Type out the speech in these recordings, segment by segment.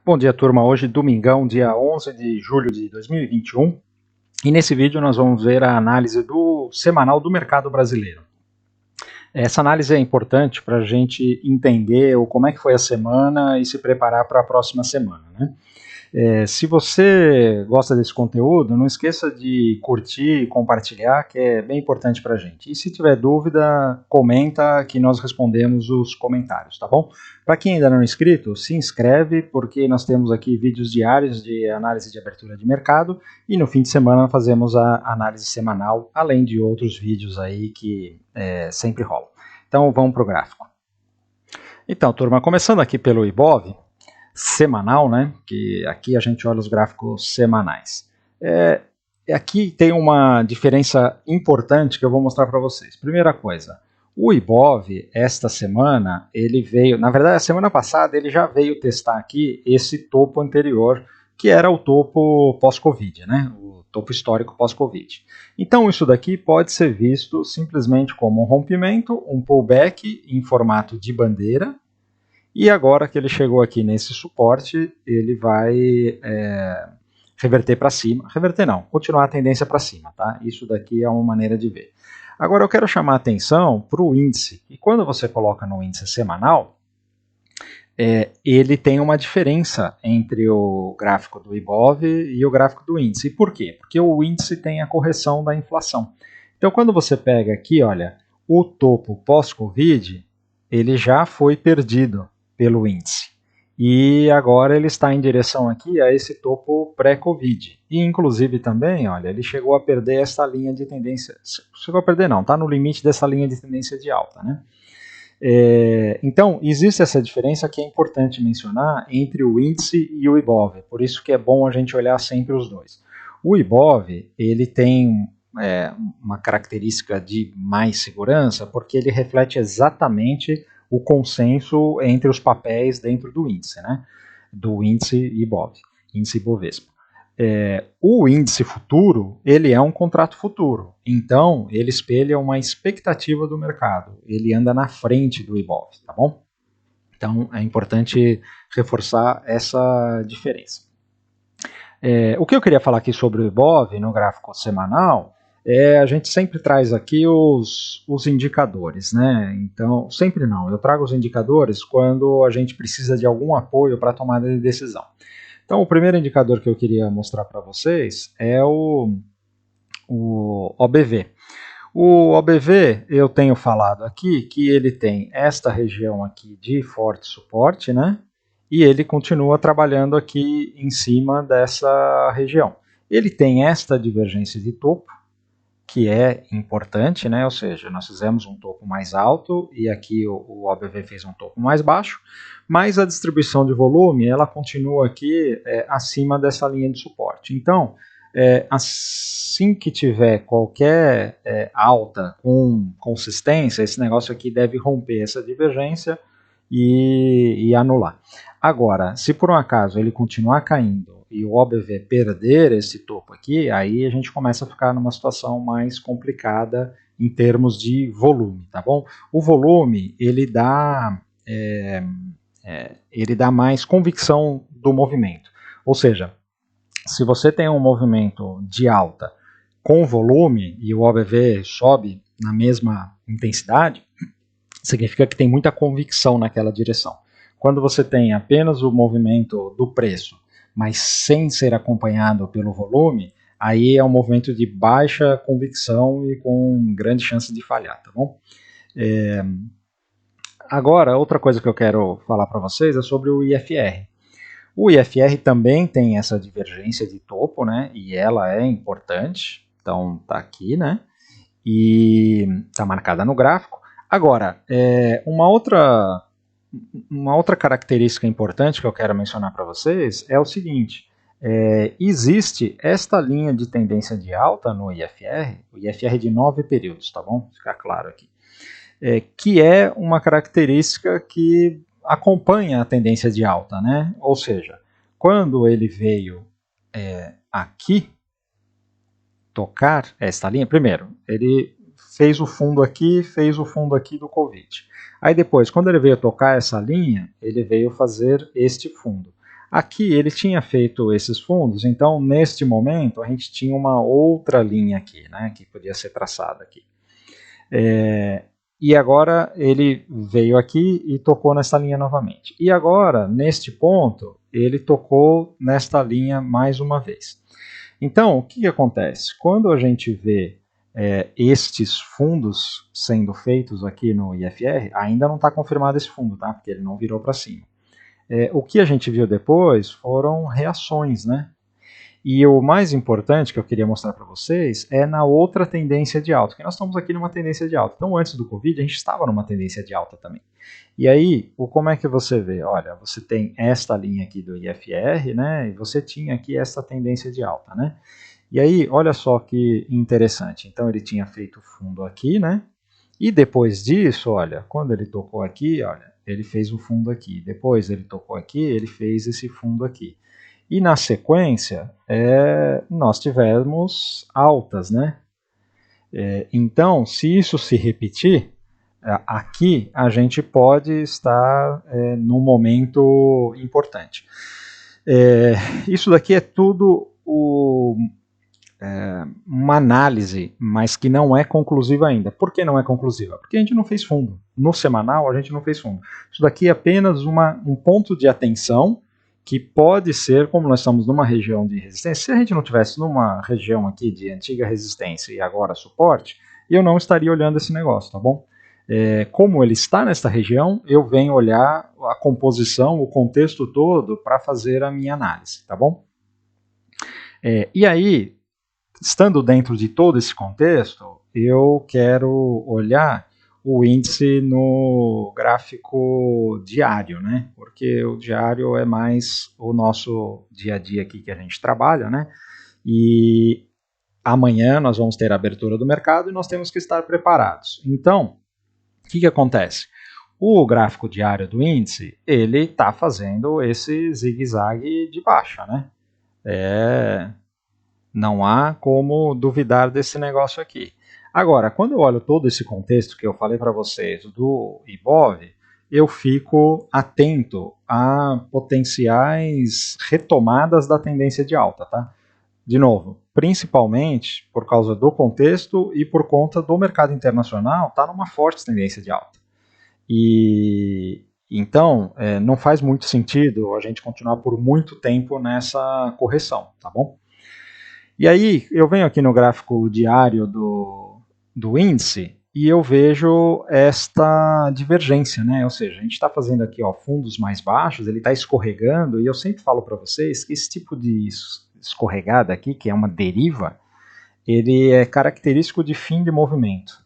Bom dia, turma. Hoje, domingão, dia 11 de julho de 2021. E nesse vídeo nós vamos ver a análise do semanal do mercado brasileiro. Essa análise é importante para a gente entender como é que foi a semana e se preparar para a próxima semana, né? Se você gosta desse conteúdo, não esqueça de curtir e compartilhar, que é bem importante para a gente. E se tiver dúvida, comenta que nós respondemos os comentários, tá bom? Para quem ainda não é inscrito, se inscreve, porque nós temos aqui vídeos diários de análise de abertura de mercado e no fim de semana fazemos a análise semanal, além de outros vídeos aí que sempre rolam. Então vamos para o gráfico. Então, turma, começando aqui pelo Ibov, semanal, né? Que aqui a gente olha os gráficos semanais. Aqui tem uma diferença importante que eu vou mostrar para vocês. Primeira coisa, o Ibov, esta semana, ele veio, na verdade, a semana passada ele já veio testar aqui esse topo anterior, que era o topo pós-Covid, né? O topo histórico pós-Covid. Então, isso daqui pode ser visto simplesmente como um rompimento, um pullback em formato de bandeira. E agora que ele chegou aqui nesse suporte, ele vai reverter para cima. Reverter não, continuar a tendência para cima, tá? Isso daqui é uma maneira de ver. Agora eu quero chamar a atenção para o índice. E quando você coloca no índice semanal, ele tem uma diferença entre o gráfico do Ibov e o gráfico do índice. E por quê? Porque o índice tem a correção da inflação. Então quando você pega aqui, olha, o topo pós-Covid, ele já foi perdido pelo índice. E agora ele está em direção aqui a esse topo pré-Covid. E inclusive também, olha, ele chegou a perder essa linha de tendência. Chegou a perder não, está no limite dessa linha de tendência de alta, né? Então, existe essa diferença que é importante mencionar entre o índice e o Ibov. Por isso que é bom a gente olhar sempre os dois. O Ibov, ele tem uma característica de mais segurança, porque ele reflete exatamente o consenso entre os papéis dentro do índice, né? Do índice Ibov, índice Ibovespa. O índice futuro, ele é um contrato futuro, então ele espelha uma expectativa do mercado, ele anda na frente do Ibov, tá bom? Então é importante reforçar essa diferença. O que eu queria falar aqui sobre o Ibov no gráfico semanal a gente sempre traz aqui os indicadores, né? Então, sempre não, eu trago os indicadores quando a gente precisa de algum apoio para tomada de decisão. Então, o primeiro indicador que eu queria mostrar para vocês é o OBV. O OBV, eu tenho falado aqui que ele tem esta região aqui de forte suporte, né? E ele continua trabalhando aqui em cima dessa região. Ele tem esta divergência de topo, que é importante, né? Ou seja, nós fizemos um topo mais alto e aqui o OBV fez um topo mais baixo, mas a distribuição de volume ela continua aqui acima dessa linha de suporte. Então, assim que tiver qualquer alta com consistência, esse negócio aqui deve romper essa divergência e anular. Agora, se por um acaso ele continuar caindo e o OBV perder esse topo aqui, aí a gente começa a ficar numa situação mais complicada em termos de volume, tá bom? O volume, ele dá mais convicção do movimento. Ou seja, se você tem um movimento de alta com volume e o OBV sobe na mesma intensidade, significa que tem muita convicção naquela direção. Quando você tem apenas o movimento do preço, mas sem ser acompanhado pelo volume, aí é um movimento de baixa convicção e com grande chance de falhar, tá bom? Agora, outra coisa que eu quero falar para vocês é sobre o IFR. O IFR também tem essa divergência de topo, né? E ela é importante, então tá aqui, né? E tá marcada no gráfico. Agora, uma outra característica importante que eu quero mencionar para vocês é o seguinte, existe esta linha de tendência de alta no IFR, o IFR de 9 períodos, tá bom? Ficar claro aqui, que é uma característica que acompanha a tendência de alta, né? Ou seja, quando ele veio aqui tocar esta linha, primeiro, ele fez o fundo aqui do Covid. Aí depois, quando ele veio tocar essa linha, ele veio fazer este fundo. Aqui ele tinha feito esses fundos, então neste momento a gente tinha uma outra linha aqui, né, que podia ser traçada aqui. E agora ele veio aqui e tocou nessa linha novamente. E agora, neste ponto, ele tocou nesta linha mais uma vez. Então, o que acontece? Quando a gente vê estes fundos sendo feitos aqui no IFR, ainda não está confirmado esse fundo, tá? Porque ele não virou para cima. O que a gente viu depois foram reações, né? E o mais importante que eu queria mostrar para vocês é na outra tendência de alta, que nós estamos aqui numa tendência de alta. Então, antes do Covid, a gente estava numa tendência de alta também. E aí, como é que você vê? Olha, você tem esta linha aqui do IFR, né? E você tinha aqui essa tendência de alta, né? E aí, olha só que interessante. Então, ele tinha feito fundo aqui, né? E depois disso, olha, quando ele tocou aqui, olha, ele fez um fundo aqui. Depois ele tocou aqui, ele fez esse fundo aqui. E na sequência, nós tivemos altas, né? Então, se isso se repetir, aqui a gente pode estar num momento importante. Isso daqui é tudo uma análise, mas que não é conclusiva ainda. Por que não é conclusiva? Porque a gente não fez fundo. No semanal, a gente não fez fundo. Isso daqui é apenas um ponto de atenção que pode ser, como nós estamos numa região de resistência, se a gente não tivesse numa região aqui de antiga resistência e agora suporte, eu não estaria olhando esse negócio, tá bom? Como ele está nessa região, eu venho olhar a composição, o contexto todo para fazer a minha análise, tá bom? E aí, estando dentro de todo esse contexto, eu quero olhar o índice no gráfico diário, né? Porque o diário é mais o nosso dia a dia aqui que a gente trabalha, né? E amanhã nós vamos ter a abertura do mercado e nós temos que estar preparados. Então, o que acontece? O gráfico diário do índice, ele está fazendo esse zigue-zague de baixa, né? Não há como duvidar desse negócio aqui. Agora, quando eu olho todo esse contexto que eu falei para vocês do IBOV, eu fico atento a potenciais retomadas da tendência de alta, tá? De novo, principalmente por causa do contexto e por conta do mercado internacional, está numa forte tendência de alta. E então, não faz muito sentido a gente continuar por muito tempo nessa correção, tá bom? E aí, eu venho aqui no gráfico diário do índice e eu vejo esta divergência, né? Ou seja, a gente está fazendo aqui fundos mais baixos, ele está escorregando, e eu sempre falo para vocês que esse tipo de escorregada aqui, que é uma deriva, ele é característico de fim de movimento.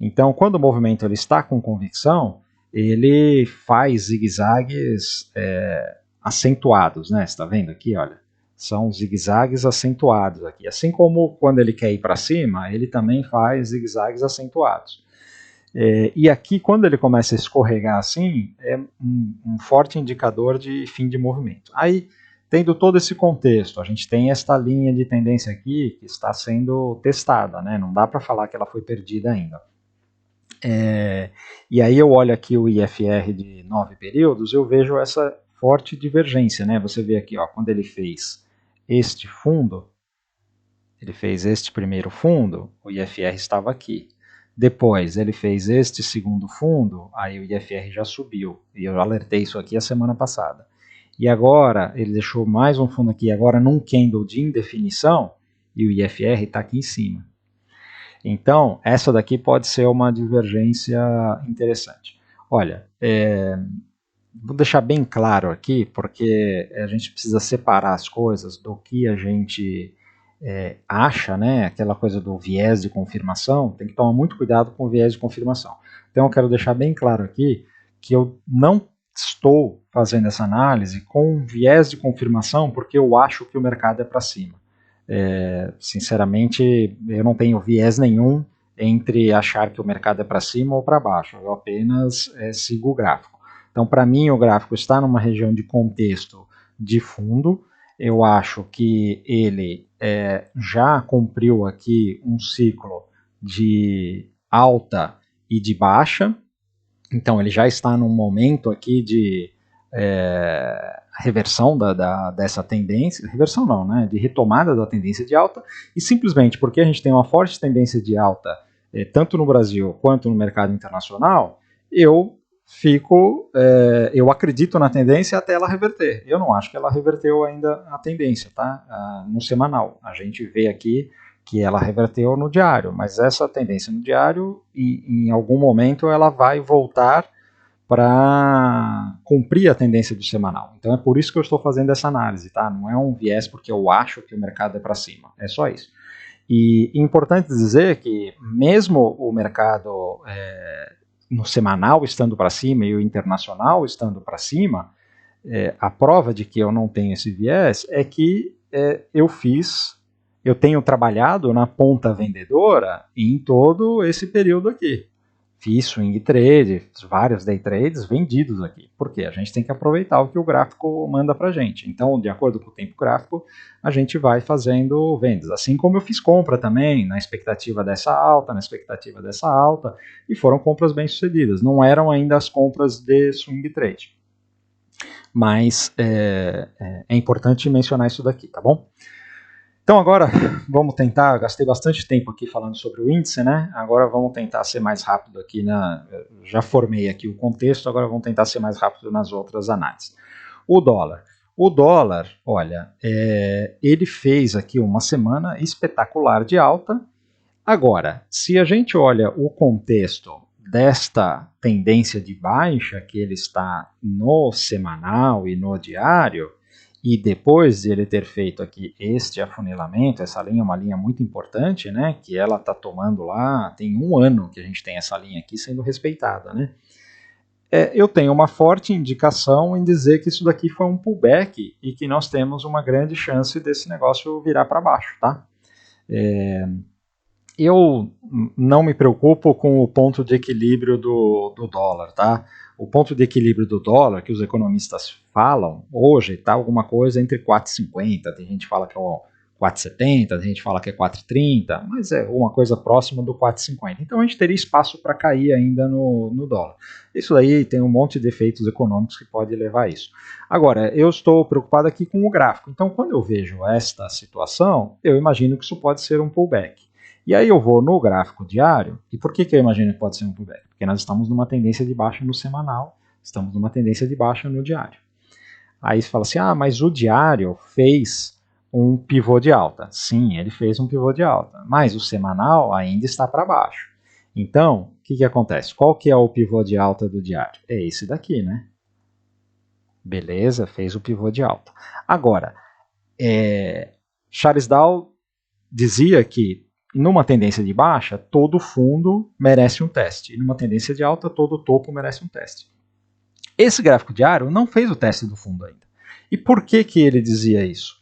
Então, quando o movimento ele está com convicção, ele faz zigue-zagues acentuados, né? Você está vendo aqui, olha? São zigue-zagues acentuados aqui. Assim como quando ele quer ir para cima, ele também faz zigue-zagues acentuados. E aqui, quando ele começa a escorregar assim, é um forte indicador de fim de movimento. Aí, tendo todo esse contexto, a gente tem esta linha de tendência aqui que está sendo testada, né? Não dá para falar que ela foi perdida ainda. E aí eu olho aqui o IFR de 9 períodos, eu vejo essa forte divergência, né? Você vê aqui, quando ele fez este fundo, ele fez este primeiro fundo, o IFR estava aqui. Depois ele fez este segundo fundo, aí o IFR já subiu, e eu alertei isso aqui a semana passada. E agora ele deixou mais um fundo aqui, agora num candle de indefinição, e o IFR está aqui em cima. Então, essa daqui pode ser uma divergência interessante. Olha, vou deixar bem claro aqui, porque a gente precisa separar as coisas do que a gente acha, né? Aquela coisa do viés de confirmação, tem que tomar muito cuidado com o viés de confirmação. Então, eu quero deixar bem claro aqui que eu não estou fazendo essa análise com viés de confirmação porque eu acho que o mercado é para cima. Sinceramente, eu não tenho viés nenhum entre achar que o mercado é para cima ou para baixo, eu apenas sigo o gráfico. Então, para mim, o gráfico está numa região de contexto de fundo, eu acho que ele já cumpriu aqui um ciclo de alta e de baixa, então ele já está num momento aqui de reversão dessa tendência, reversão não, né, de retomada da tendência de alta, e simplesmente porque a gente tem uma forte tendência de alta, tanto no Brasil quanto no mercado internacional, eu acredito na tendência até ela reverter. Eu não acho que ela reverteu ainda a tendência, tá? No semanal. A gente vê aqui que ela reverteu no diário, mas essa tendência no diário, em algum momento, ela vai voltar para cumprir a tendência do semanal. Então é por isso que eu estou fazendo essa análise, tá? Não é um viés porque eu acho que o mercado é para cima, é só isso. E importante dizer que mesmo o mercado no semanal estando para cima e o internacional estando para cima, a prova de que eu não tenho esse viés é que eu tenho trabalhado na ponta vendedora em todo esse período aqui. Fiz swing trade, vários day trades vendidos aqui, porque a gente tem que aproveitar o que o gráfico manda para a gente. Então, de acordo com o tempo gráfico, a gente vai fazendo vendas. Assim como eu fiz compra também, na expectativa dessa alta, e foram compras bem sucedidas. Não eram ainda as compras de swing trade. Mas é importante mencionar isso daqui, tá bom? Então agora vamos tentar, gastei bastante tempo aqui falando sobre o índice, né? Agora vamos tentar ser mais rápido aqui, já formei aqui o contexto, agora vamos tentar ser mais rápido nas outras análises. O dólar, olha, ele fez aqui uma semana espetacular de alta. Agora, se a gente olha o contexto desta tendência de baixa que ele está no semanal e no diário, e depois de ele ter feito aqui este afunilamento, essa linha é uma linha muito importante, né, que ela está tomando lá, tem 1 ano que a gente tem essa linha aqui sendo respeitada, né. Eu tenho uma forte indicação em dizer que isso daqui foi um pullback e que nós temos uma grande chance desse negócio virar para baixo, tá. Eu não me preocupo com o ponto de equilíbrio do dólar, tá? O ponto de equilíbrio do dólar que os economistas falam hoje está alguma coisa entre 4,50, tem gente que fala que é 4,70, tem gente que fala que é 4,30, mas é uma coisa próxima do 4,50. Então a gente teria espaço para cair ainda no dólar. Isso aí tem um monte de efeitos econômicos que pode levar a isso. Agora, eu estou preocupado aqui com o gráfico. Então quando eu vejo esta situação, eu imagino que isso pode ser um pullback. E aí eu vou no gráfico diário, e por que eu imagino que pode ser um pullback? Porque nós estamos numa tendência de baixa no semanal, estamos numa tendência de baixa no diário. Aí você fala assim, mas o diário fez um pivô de alta. Sim, ele fez um pivô de alta, mas o semanal ainda está para baixo. Então, o que acontece? Qual que é o pivô de alta do diário? É esse daqui, né? Beleza, fez o pivô de alta. Agora, Charles Dow dizia que numa tendência de baixa, todo fundo merece um teste. E numa tendência de alta, todo topo merece um teste. Esse gráfico diário não fez o teste do fundo ainda. E por que ele dizia isso?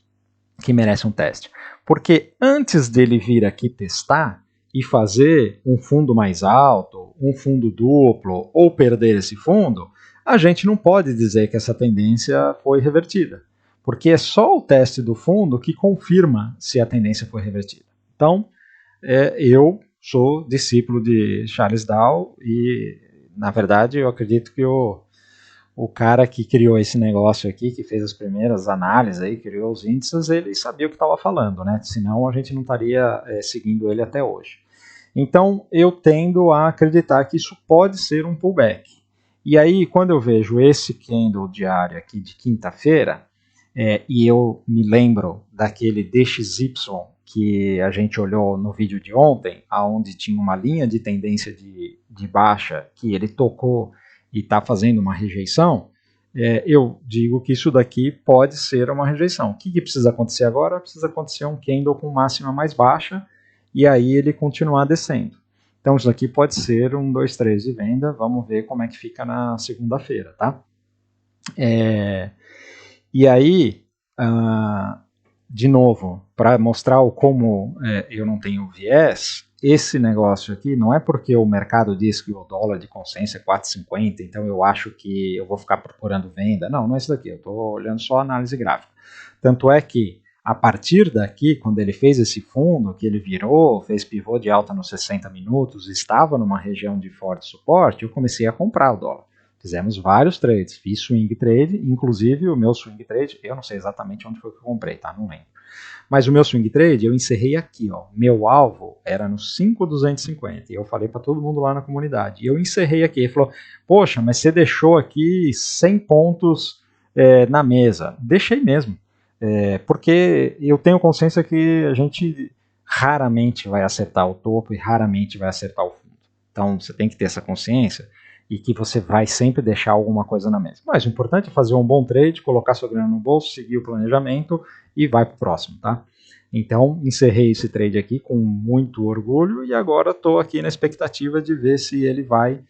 Que merece um teste? Porque antes dele vir aqui testar e fazer um fundo mais alto, um fundo duplo, ou perder esse fundo, a gente não pode dizer que essa tendência foi revertida. Porque é só o teste do fundo que confirma se a tendência foi revertida. Então, eu sou discípulo de Charles Dow e, na verdade, eu acredito que o cara que criou esse negócio aqui, que fez as primeiras análises, aí, criou os índices, ele sabia o que estava falando, né? Senão a gente não estaria seguindo ele até hoje. Então, eu tendo a acreditar que isso pode ser um pullback. E aí, quando eu vejo esse candle diário aqui de quinta-feira, e eu me lembro daquele DXY que a gente olhou no vídeo de ontem, onde tinha uma linha de tendência de baixa que ele tocou e está fazendo uma rejeição, eu digo que isso daqui pode ser uma rejeição. O que precisa acontecer agora? Precisa acontecer um candle com máxima mais baixa e aí ele continuar descendo. Então isso daqui pode ser um 2, 3 de venda, vamos ver como é que fica na segunda-feira, tá? E aí, de novo, para mostrar como eu não tenho viés, esse negócio aqui não é porque o mercado diz que o dólar de consenso é 4,50, então eu acho que eu vou ficar procurando venda. Não, não é isso daqui, eu estou olhando só a análise gráfica. Tanto é que, a partir daqui, quando ele fez esse fundo, que ele virou, fez pivô de alta nos 60 minutos, estava numa região de forte suporte, eu comecei a comprar o dólar. Fizemos vários trades, fiz swing trade, inclusive o meu swing trade, eu não sei exatamente onde foi que eu comprei, tá? Não lembro. Mas o meu swing trade eu encerrei aqui, ó. Meu alvo era no 5,250 e eu falei para todo mundo lá na comunidade. E eu encerrei aqui. Ele falou: poxa, mas você deixou aqui 100 pontos na mesa. Deixei mesmo, porque eu tenho consciência que a gente raramente vai acertar o topo e raramente vai acertar o fundo. Então você tem que ter essa consciência e que você vai sempre deixar alguma coisa na mesa. Mas o importante é fazer um bom trade, colocar sua grana no bolso, seguir o planejamento e vai para o próximo, tá? Então, encerrei esse trade aqui com muito orgulho e agora estou aqui na expectativa de ver se ele vai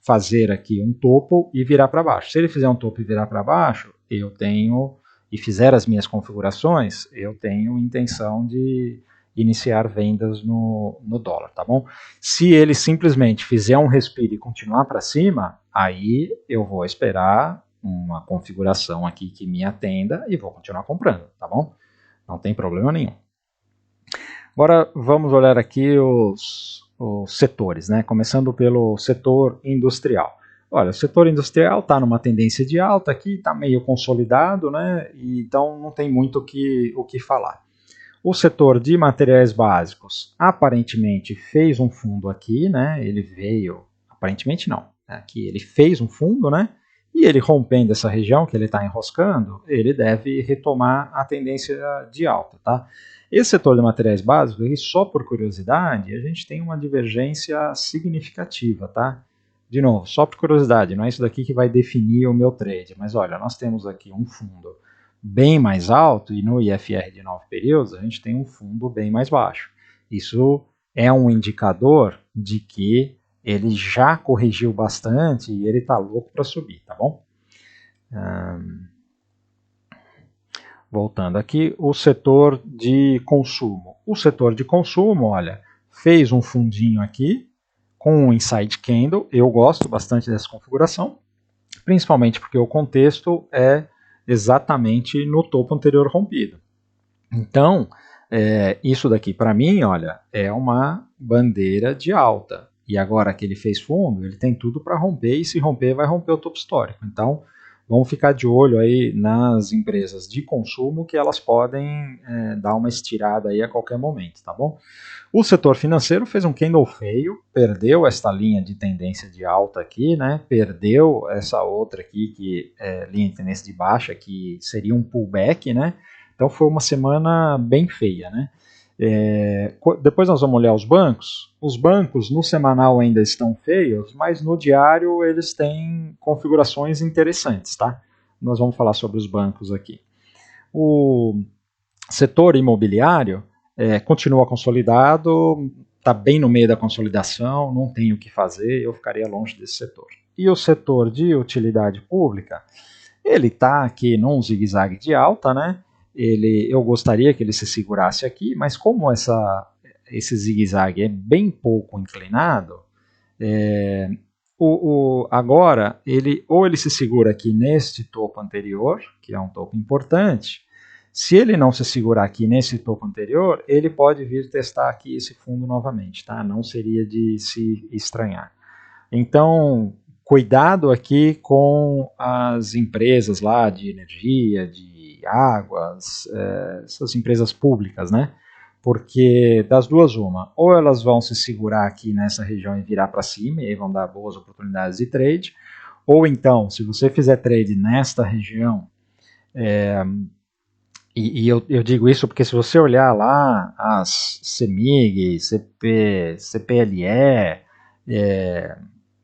fazer aqui um topo e virar para baixo. Se ele fizer um topo e virar para baixo, eu tenho, e fizer as minhas configurações, eu tenho intenção de iniciar vendas no dólar, tá bom? Se ele simplesmente fizer um respiro e continuar para cima, aí eu vou esperar uma configuração aqui que me atenda e vou continuar comprando, tá bom? Não tem problema nenhum. Agora vamos olhar aqui os setores, né? Começando pelo setor industrial. Olha, o setor industrial está numa tendência de alta aqui, está meio consolidado, né? E então não tem muito o que falar. O setor de materiais básicos aparentemente fez um fundo aqui, né? Ele veio, aparentemente não, aqui ele fez um fundo, né? E ele rompendo essa região que ele está enroscando, ele deve retomar a tendência de alta, tá? Esse setor de materiais básicos, e só por curiosidade, a gente tem uma divergência significativa, tá? De novo, só por curiosidade, não é isso daqui que vai definir o meu trade, mas olha, nós temos aqui um fundo bem mais alto e no IFR de 9 períodos a gente tem um fundo bem mais baixo. Isso é um indicador de que ele já corrigiu bastante e ele está louco para subir, tá bom? Voltando aqui, o setor de consumo. O setor de consumo, olha, fez um fundinho aqui com um inside candle. Eu gosto bastante dessa configuração, principalmente porque o contexto é exatamente no topo anterior rompido. Então, isso daqui para mim, olha, é uma bandeira de alta. E agora que ele fez fundo, ele tem tudo para romper, e se romper, vai romper o topo histórico. Então, vamos ficar de olho aí nas empresas de consumo, que elas podem dar uma estirada aí a qualquer momento, tá bom? O setor financeiro fez um candle feio, perdeu esta linha de tendência de alta aqui, né? Perdeu essa outra aqui, que é linha de tendência de baixa, que seria um pullback, né? Então foi uma semana bem feia, né? Depois nós vamos olhar os bancos. Os bancos no semanal ainda estão feios, mas no diário eles têm configurações interessantes, tá? Nós vamos falar sobre os bancos aqui. O setor imobiliário continua consolidado, está bem no meio da consolidação, não tem o que fazer, eu ficaria longe desse setor. E o setor de utilidade pública, ele está aqui num zigue-zague de alta, né? Eu gostaria que ele se segurasse aqui, mas como esse zigue-zague é bem pouco inclinado, agora ou ele se segura aqui neste topo anterior, que é um topo importante. Se ele não se segurar aqui nesse topo anterior, ele pode vir testar aqui esse fundo novamente, tá? Não seria de se estranhar. Então, cuidado aqui com as empresas lá de energia, de águas, essas empresas públicas, né? Porque das duas uma, ou elas vão se segurar aqui nessa região e virar para cima, e aí vão dar boas oportunidades de trade, ou então, se você fizer trade nesta região, eu digo isso porque se você olhar lá as CEMIG, CPLE,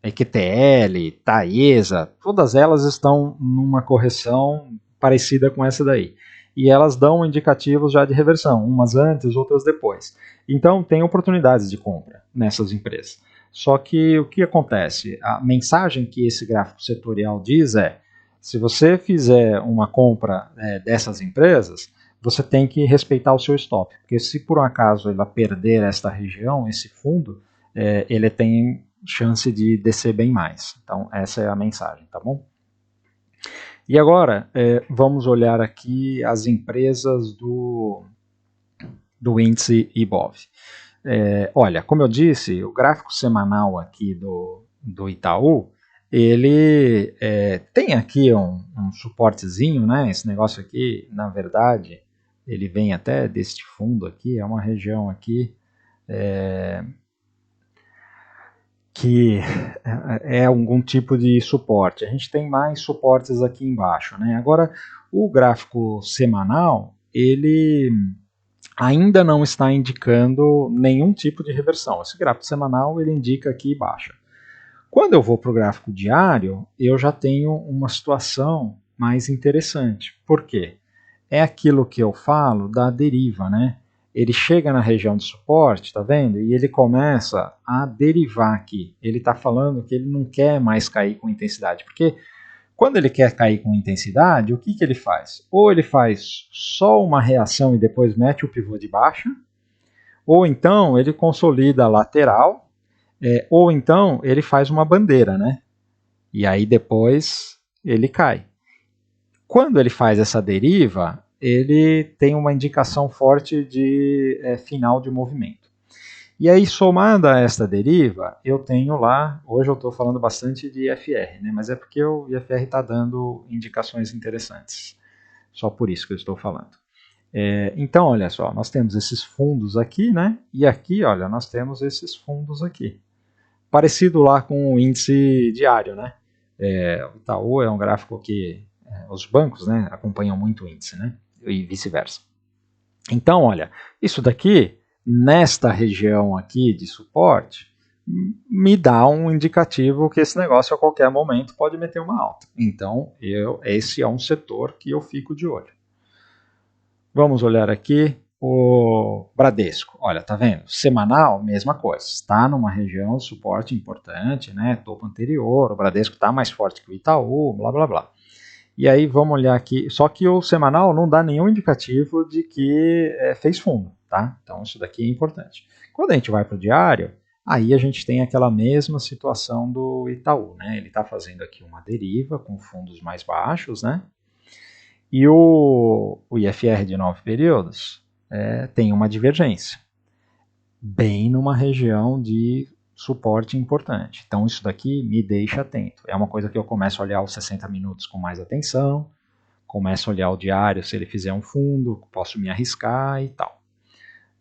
EQTL, Taesa, todas elas estão numa correção parecida com essa daí. E elas dão indicativos já de reversão, umas antes, outras depois. Então tem oportunidades de compra nessas empresas. Só que o que acontece? A mensagem que esse gráfico setorial diz é: se você fizer uma compra dessas empresas, você tem que respeitar o seu stop, porque se por um acaso ela perder esta região, esse fundo, ele tem chance de descer bem mais. Então essa é a mensagem, tá bom? E agora vamos olhar aqui as empresas do índice IBOV. Olha, como eu disse, o gráfico semanal aqui do Itaú, ele tem aqui um suportezinho, né? Esse negócio aqui, na verdade, ele vem até deste fundo aqui, é uma região aqui que é algum tipo de suporte. A gente tem mais suportes aqui embaixo, né? Agora, o gráfico semanal, ele ainda não está indicando nenhum tipo de reversão. Esse gráfico semanal, ele indica aqui baixa. Quando eu vou para o gráfico diário, eu já tenho uma situação mais interessante. Por quê? É aquilo que eu falo da deriva, né? Ele chega na região de suporte, tá vendo? E ele começa a derivar aqui. Ele está falando que ele não quer mais cair com intensidade, porque quando ele quer cair com intensidade, o que ele faz? Ou ele faz só uma reação e depois mete o pivô de baixa, ou então ele consolida a lateral, ou então ele faz uma bandeira, né? E aí depois ele cai. Quando ele faz essa deriva, ele tem uma indicação forte de final de movimento. E aí, somada a esta deriva, eu tenho lá, hoje eu estou falando bastante de IFR, né? Mas é porque o IFR está dando indicações interessantes. Só por isso que eu estou falando. Então, olha só, nós temos esses fundos aqui, né? E aqui, olha, nós temos esses fundos aqui. Parecido lá com o índice diário, né? O Itaú é um gráfico que os bancos, né, acompanham muito o índice, né? E vice-versa. Então, olha, isso daqui, nesta região aqui de suporte, me dá um indicativo que esse negócio a qualquer momento pode meter uma alta. Então, esse é um setor que eu fico de olho. Vamos olhar aqui o Bradesco. Olha, tá vendo? Semanal, mesma coisa. Está numa região de suporte importante, né? Topo anterior, o Bradesco está mais forte que o Itaú, blá blá blá. E aí vamos olhar aqui, só que o semanal não dá nenhum indicativo de que fez fundo, tá? Então isso daqui é importante. Quando a gente vai para o diário, aí a gente tem aquela mesma situação do Itaú, né? Ele está fazendo aqui uma deriva com fundos mais baixos, né? E o IFR de 9 períodos tem uma divergência, bem numa região de suporte importante. Então isso daqui me deixa atento. É uma coisa que eu começo a olhar os 60 minutos com mais atenção, começo a olhar o diário se ele fizer um fundo, posso me arriscar e tal.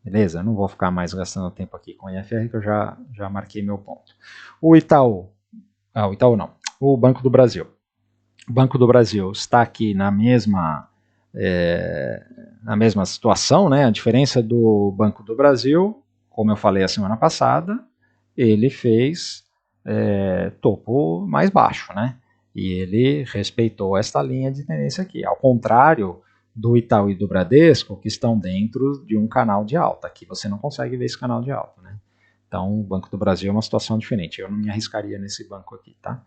Beleza? Eu não vou ficar mais gastando tempo aqui com o IFR, que eu já marquei meu ponto. O Itaú o Banco do Brasil. O Banco do Brasil está aqui na mesma situação, né? A diferença do Banco do Brasil, como eu falei a semana passada, ele fez topo mais baixo, né? E ele respeitou esta linha de tendência aqui, ao contrário do Itaú e do Bradesco, que estão dentro de um canal de alta. Aqui você não consegue ver esse canal de alta, né? Então, o Banco do Brasil é uma situação diferente. Eu não me arriscaria nesse banco aqui, tá?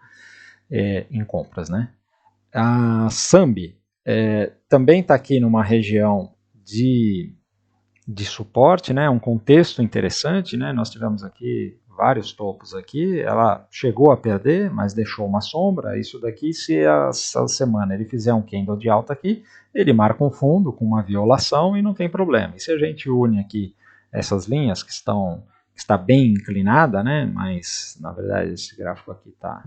Em compras, né? A Sambi também está aqui numa região de suporte, né? Um contexto interessante, né? Nós tivemos aqui vários topos aqui, ela chegou a perder, mas deixou uma sombra. Isso daqui, se essa semana ele fizer um candle de alta aqui, ele marca um fundo com uma violação e não tem problema. E se a gente une aqui essas linhas que está bem inclinada, né? Mas na verdade esse gráfico aqui está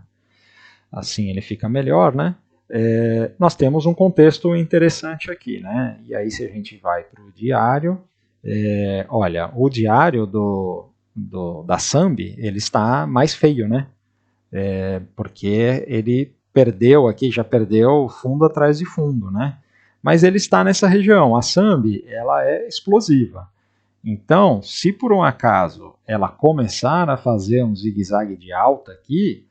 assim, ele fica melhor, né? Nós temos um contexto interessante aqui, né? E aí se a gente vai para o diário, olha, o diário da Sambi, ele está mais feio, né? Porque ele perdeu aqui, já perdeu fundo atrás de fundo, né? Mas ele está nessa região. A Sambi, ela é explosiva. Então, se por um acaso ela começar a fazer um zigue-zague de alta aqui,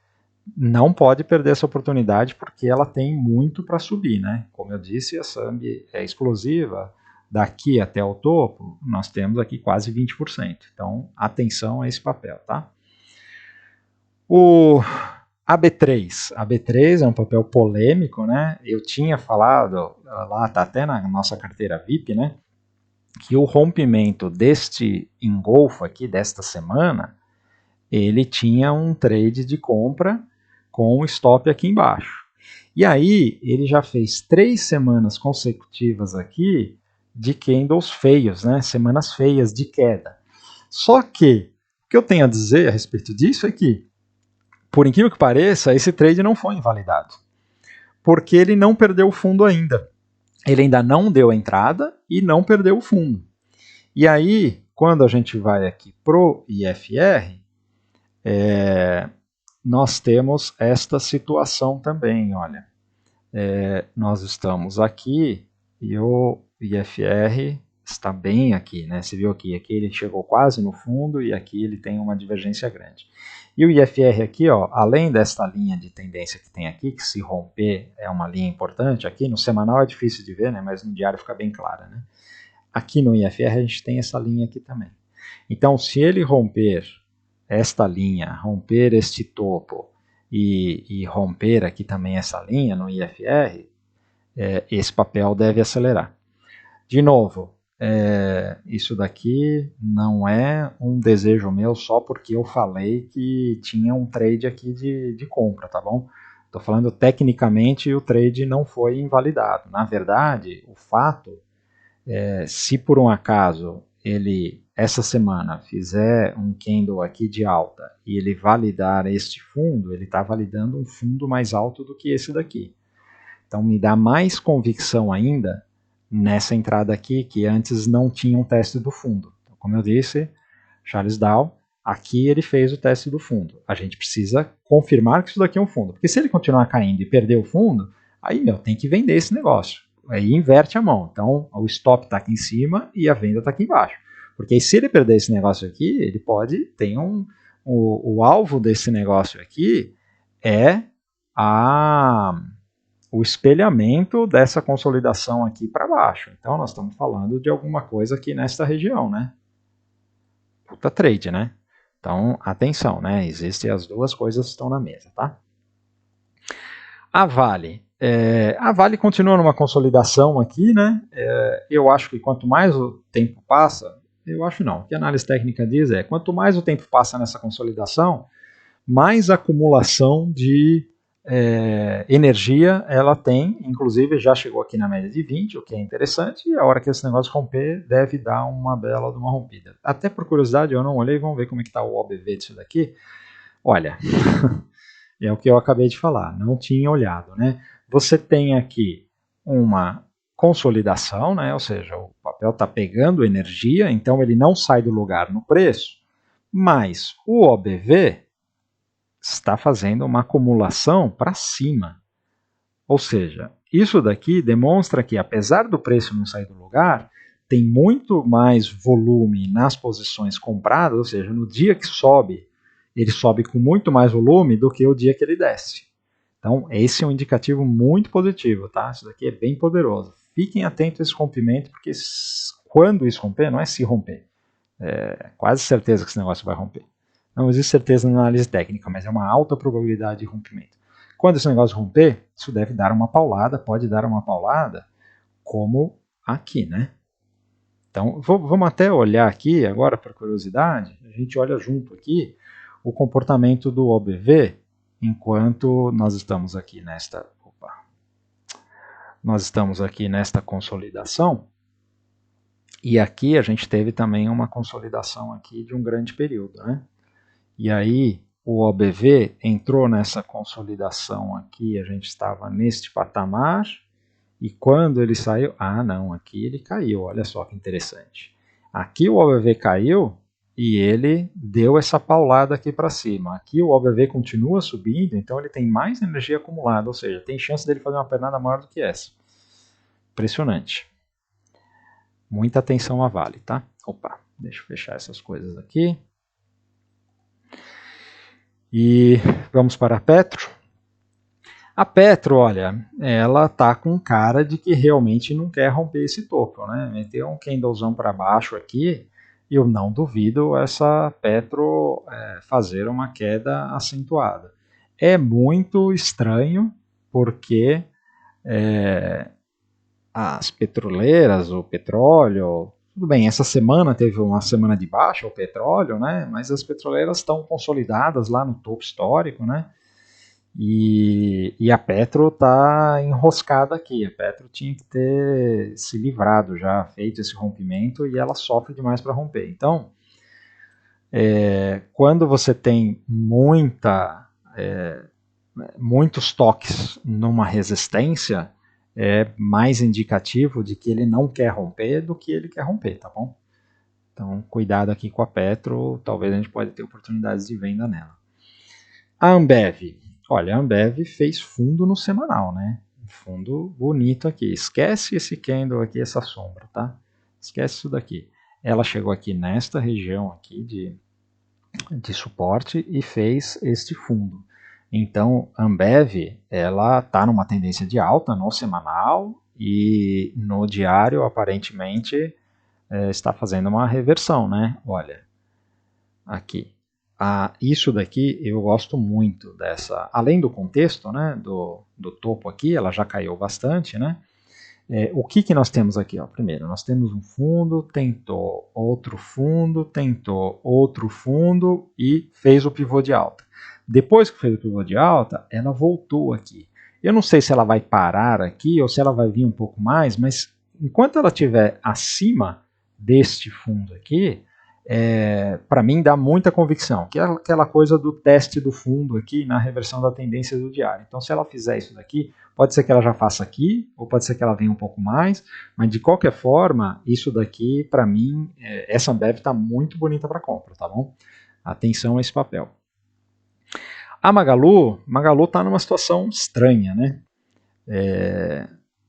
não pode perder essa oportunidade porque ela tem muito para subir, né? Como eu disse, a Sambi é explosiva. Daqui até o topo, nós temos aqui quase 20%. Então, atenção a esse papel, tá? O AB3. AB3 é um papel polêmico, né? Eu tinha falado, lá está até na nossa carteira VIP, né? Que o rompimento deste engolfo aqui, desta semana, ele tinha um trade de compra com o stop aqui embaixo. E aí, ele já fez 3 semanas consecutivas aqui de candles feios, né? Semanas feias de queda. Só que, o que eu tenho a dizer a respeito disso é que, por incrível que pareça, esse trade não foi invalidado, porque ele não perdeu o fundo ainda. Ele ainda não deu a entrada e não perdeu o fundo. E aí, quando a gente vai aqui para o IFR, nós temos esta situação também, olha. Nós estamos aqui e o IFR está bem aqui, né? Você viu aqui ele chegou quase no fundo e aqui ele tem uma divergência grande. E o IFR aqui, ó, além desta linha de tendência que tem aqui, que se romper é uma linha importante, aqui no semanal é difícil de ver, né? Mas no diário fica bem clara, né? Aqui no IFR a gente tem essa linha aqui também. Então, se ele romper esta linha, romper este topo e romper aqui também essa linha no IFR, esse papel deve acelerar. De novo, isso daqui não é um desejo meu só porque eu falei que tinha um trade aqui de compra, tá bom? Estou falando tecnicamente o trade não foi invalidado. Na verdade, o fato se por um acaso ele essa semana fizer um candle aqui de alta e ele validar este fundo, ele está validando um fundo mais alto do que esse daqui. Então me dá mais convicção ainda nessa entrada aqui, que antes não tinha um teste do fundo. Então, como eu disse, Charles Dow, aqui ele fez o teste do fundo. A gente precisa confirmar que isso daqui é um fundo, porque se ele continuar caindo e perder o fundo, aí tem que vender esse negócio. Aí inverte a mão. Então o stop está aqui em cima e a venda está aqui embaixo. Porque aí, se ele perder esse negócio aqui, ele pode ter o alvo desse negócio aqui é o espelhamento dessa consolidação aqui para baixo. Então nós estamos falando de alguma coisa aqui nesta região, né? Puta trade, né? Então atenção, né? Existem as duas coisas que estão na mesa, tá? A Vale continua numa consolidação aqui, né? Eu acho que quanto mais o tempo passa, eu acho não, o que a análise técnica diz quanto mais o tempo passa nessa consolidação, mais acumulação de energia ela tem, inclusive já chegou aqui na média de 20, o que é interessante, e a hora que esse negócio romper, deve dar uma bela de uma rompida. Até por curiosidade, eu não olhei, vamos ver como é que está o OBV disso daqui. Olha, é o que eu acabei de falar, não tinha olhado, né? Você tem aqui uma consolidação, né? Ou seja, o papel está pegando energia, então ele não sai do lugar no preço, mas o OBV está fazendo uma acumulação para cima. Ou seja, isso daqui demonstra que, apesar do preço não sair do lugar, tem muito mais volume nas posições compradas, ou seja, no dia que sobe, ele sobe com muito mais volume do que o dia que ele desce. Então, esse é um indicativo muito positivo, tá? Isso daqui é bem poderoso. Fiquem atentos a esse rompimento, porque quando isso romper, não é se romper. É quase certeza que esse negócio vai romper. Não existe certeza na análise técnica, mas é uma alta probabilidade de rompimento. Quando esse negócio romper, isso deve dar uma paulada, pode dar uma paulada, como aqui, né? Então, vamos até olhar aqui, agora por curiosidade, a gente olha junto aqui o comportamento do OBV, enquanto nós estamos aqui nesta consolidação, e aqui a gente teve também uma consolidação aqui de um grande período, né? E aí o OBV entrou nessa consolidação aqui, a gente estava neste patamar, e quando ele saiu, não, aqui ele caiu, olha só que interessante. Aqui o OBV caiu e ele deu essa paulada aqui para cima. Aqui o OBV continua subindo, então ele tem mais energia acumulada, ou seja, tem chance dele fazer uma pernada maior do que essa. Impressionante. Muita atenção à Vale, tá? Opa, deixa eu fechar essas coisas aqui. E vamos para a Petro. A Petro, olha, ela tá com cara de que realmente não quer romper esse topo, né? Meteu um candlezão para baixo aqui, e eu não duvido essa Petro fazer uma queda acentuada. É muito estranho, porque as petroleiras, o petróleo, tudo bem, essa semana teve uma semana de baixa, o petróleo, né? Mas as petroleiras estão consolidadas lá no topo histórico, né? E a Petro está enroscada aqui. A Petro tinha que ter se livrado já, feito esse rompimento, e ela sofre demais para romper. Então, quando você tem muita muitos toques numa resistência é mais indicativo de que ele não quer romper do que ele quer romper, tá bom? Então, cuidado aqui com a Petro, talvez a gente pode ter oportunidades de venda nela. A Ambev, olha, a Ambev fez fundo no semanal, né? Fundo bonito aqui. Esquece esse candle aqui, essa sombra, tá? Esquece isso daqui. Ela chegou aqui nesta região aqui de suporte e fez este fundo. Então, a Ambev, ela está numa tendência de alta no semanal e no diário, aparentemente, está fazendo uma reversão, né? Olha, aqui. Isso daqui eu gosto muito dessa, além do contexto, né, do topo aqui, ela já caiu bastante, né? O que nós temos aqui? Ó? Primeiro, nós temos um fundo, tentou outro fundo e fez o pivô de alta. Depois que fez o pivô de alta, ela voltou aqui. Eu não sei se ela vai parar aqui ou se ela vai vir um pouco mais, mas enquanto ela estiver acima deste fundo aqui, para mim dá muita convicção, que é aquela coisa do teste do fundo aqui na reversão da tendência do diário. Então, se ela fizer isso daqui, pode ser que ela já faça aqui, ou pode ser que ela venha um pouco mais, mas de qualquer forma, isso daqui, para mim, essa Ambev está muito bonita para compra, tá bom? Atenção a esse papel. A Magalu está numa situação estranha, né?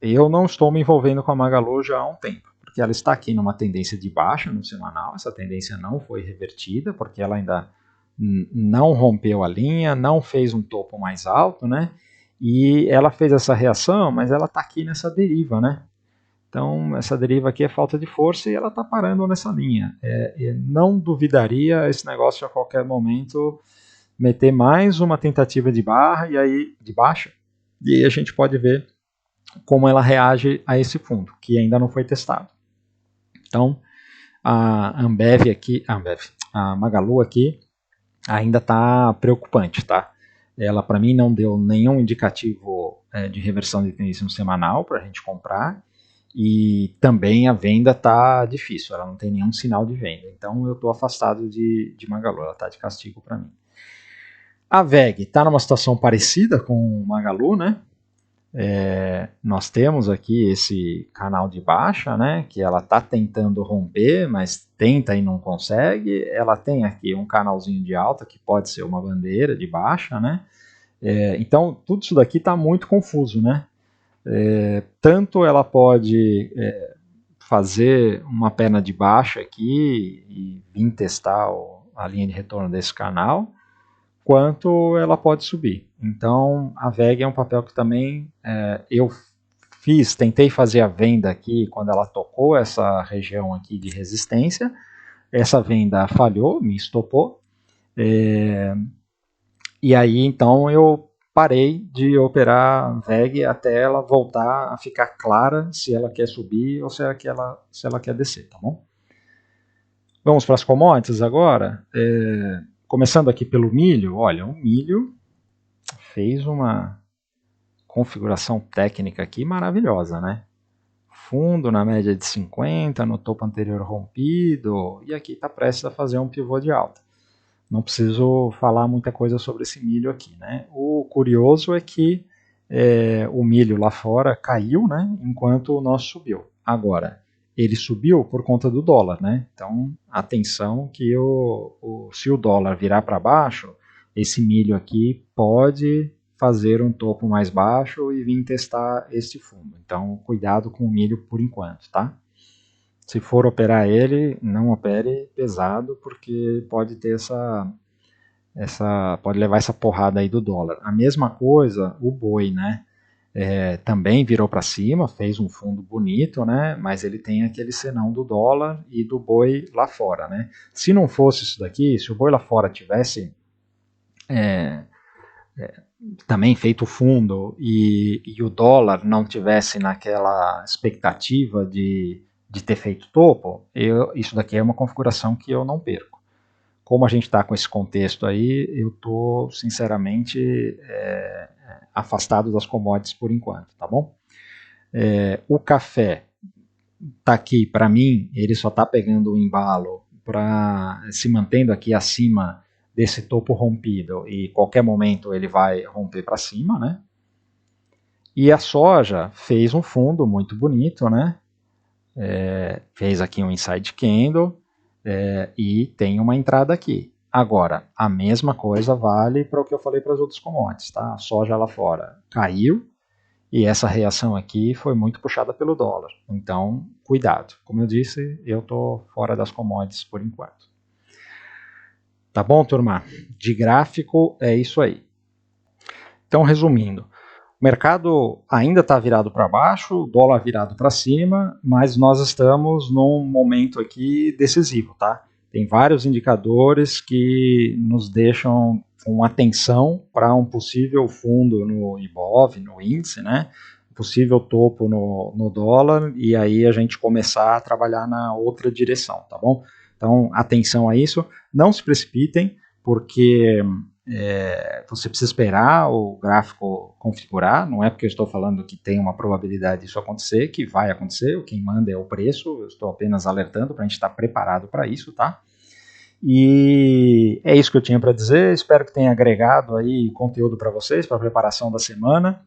Eu não estou me envolvendo com a Magalu já há um tempo, porque ela está aqui numa tendência de baixa no semanal, essa tendência não foi revertida, porque ela ainda não rompeu a linha, não fez um topo mais alto, né? E ela fez essa reação, mas ela está aqui nessa deriva, né? Então, essa deriva aqui é falta de força e ela está parando nessa linha. Não duvidaria esse negócio a qualquer momento meter mais uma tentativa de barra e aí de baixa, e aí a gente pode ver como ela reage a esse fundo, que ainda não foi testado. Então, a Ambev aqui, a Magalu aqui ainda está preocupante, tá? Ela, para mim, não deu nenhum indicativo de reversão de tendência no semanal para a gente comprar, e também a venda está difícil, ela não tem nenhum sinal de venda. Então, eu estou afastado de Magalu, ela está de castigo para mim. A VEG está numa situação parecida com o Magalu, né? Nós temos aqui esse canal de baixa, né, que ela está tentando romper, mas tenta e não consegue. Ela tem aqui um canalzinho de alta, que pode ser uma bandeira de baixa, né? Então, tudo isso daqui está muito confuso, né? Tanto ela pode fazer uma perna de baixa aqui e vir testar a linha de retorno desse canal, quanto ela pode subir. Então, a VEG é um papel que também eu tentei fazer a venda aqui quando ela tocou essa região aqui de resistência. Essa venda falhou, me estopou. E aí, então, eu parei de operar a VEG até ela voltar a ficar clara se ela quer subir ou se ela quer descer, tá bom? Vamos para as commodities agora. Começando aqui pelo milho, olha, o milho fez uma configuração técnica aqui maravilhosa, né? Fundo na média de 50, no topo anterior rompido, e aqui está prestes a fazer um pivô de alta. Não preciso falar muita coisa sobre esse milho aqui, né? O curioso é que o milho lá fora caiu, né? Enquanto o nosso subiu. Agora, ele subiu por conta do dólar, né? Então, atenção que se o dólar virar para baixo, esse milho aqui pode fazer um topo mais baixo e vir testar este fundo. Então, cuidado com o milho por enquanto, tá? Se for operar ele, não opere pesado, porque pode ter pode levar essa porrada aí do dólar. A mesma coisa, o boi, né? Também virou para cima, fez um fundo bonito, né? Mas ele tem aquele senão do dólar e do boi lá fora, né? Se não fosse isso daqui, se o boi lá fora tivesse também feito fundo e o dólar não tivesse naquela expectativa de ter feito topo, isso daqui é uma configuração que eu não perco. Como a gente está com esse contexto aí, eu estou sinceramente afastado das commodities por enquanto, tá bom? O café está aqui, para mim, ele só está pegando o embalo, se mantendo aqui acima desse topo rompido e qualquer momento ele vai romper para cima, né? E a soja fez um fundo muito bonito, né? Fez aqui um inside candle e tem uma entrada aqui. Agora, a mesma coisa vale para o que eu falei para as outras commodities, tá? A soja lá fora caiu e essa reação aqui foi muito puxada pelo dólar. Então, cuidado. Como eu disse, eu estou fora das commodities por enquanto. Tá bom, turma? De gráfico é isso aí. Então, resumindo, o mercado ainda está virado para baixo, o dólar virado para cima, mas nós estamos num momento aqui decisivo, tá? Tem vários indicadores que nos deixam com atenção para um possível fundo no IBOV, no índice, né? Possível topo no dólar, e aí a gente começar a trabalhar na outra direção, tá bom? Então, atenção a isso, não se precipitem, porque você precisa esperar o gráfico configurar, não é porque eu estou falando que tem uma probabilidade disso acontecer, que vai acontecer, quem manda é o preço, eu estou apenas alertando para a gente estar preparado para isso, tá? E é isso que eu tinha para dizer, espero que tenha agregado aí conteúdo para vocês, para a preparação da semana.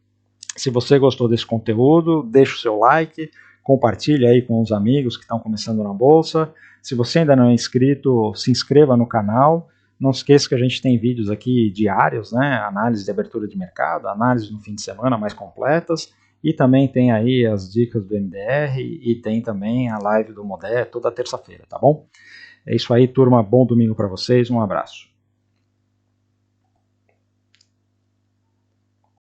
Se você gostou desse conteúdo, deixa o seu like, compartilhe aí com os amigos que estão começando na Bolsa. Se você ainda não é inscrito, se inscreva no canal. Não se esqueça que a gente tem vídeos aqui diários, né? Análise de abertura de mercado, análise no fim de semana mais completas, e também tem aí as dicas do MDR e tem também a live do Modé toda terça-feira, tá bom? É isso aí, turma. Bom domingo para vocês. Um abraço.